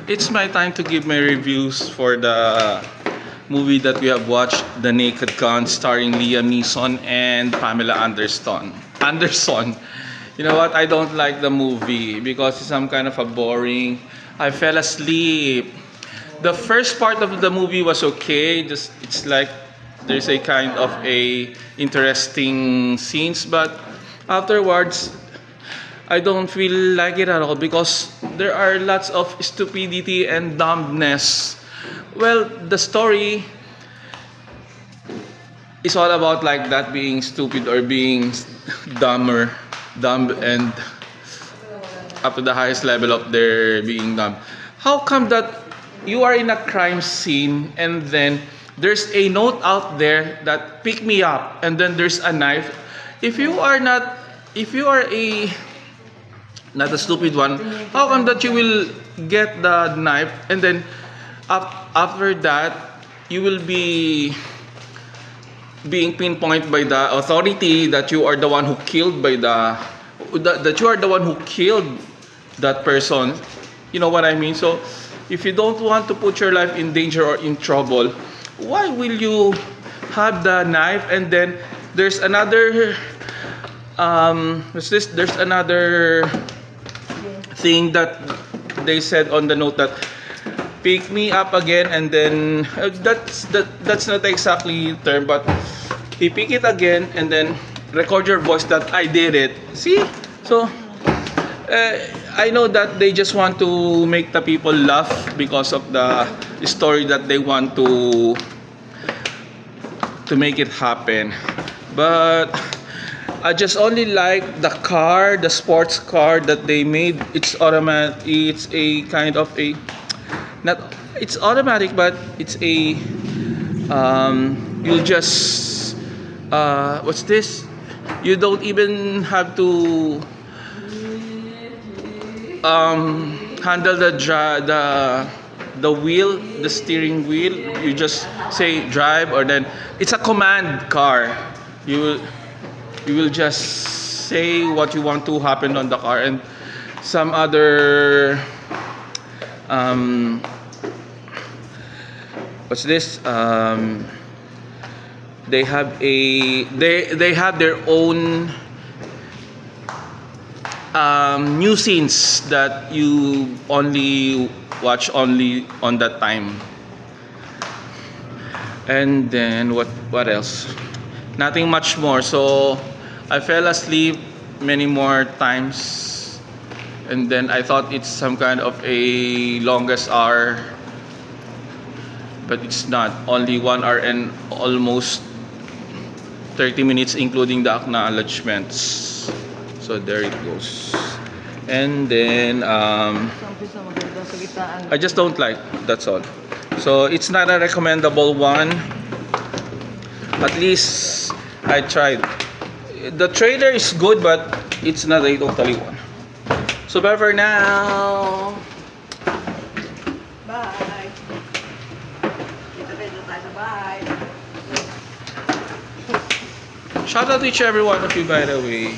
it's my time to give my reviews for the movie that we have watched, The Naked Gun, starring Liam Neeson and Pamela Anderson. You know what? I don't like the movie because it's some kind of a boring. I fell asleep. The first part of the movie was okay. Just it's like there's a kind of a interesting scenes, but afterwards I don't feel like it at all because there are lots of stupidity and dumbness. Well, the story is all about like that, being stupid or being dumb and up to the highest level of their being dumb. How come that you are in a crime scene and then there's a note out there that pick me up, and then there's a knife? If you are a not a stupid one, how come that you will get the knife and then after that you will be being pinpointed by the authority that you are the one who killed that you are the one who killed that person? You know what I mean? So if you don't want to put your life in danger or in trouble, why will you have the knife? And then there's another there's another thing that they said on the note that pick me up again, and then that's not exactly the term, but you pick it again and then record your voice that I did it. See? So I know that they just want to make the people laugh because of the story that they want to make it happen. But I just only like the car, the sports car that they made. It's automatic. It's a kind of a not. It's automatic, but it's a you'll just what's this? You don't even have to handle the wheel, the steering wheel. You just say drive, or then it's a command car. You will just say what you want to happen on the car. And some other what's this? They have their own new scenes that you only watch only on that time. And then what else? Nothing much more. So I fell asleep many more times, and then I thought it's some kind of a longest hour, but it's not. Only 1 hour and almost 30 minutes including the acknowledgements. So there it goes. And then I just don't like, that's all. So it's not a recommendable one. At least I tried. The trailer is good, but it's not a totally one. So bye for now. Bye. Bye. Shout out to each every one of you, by the way.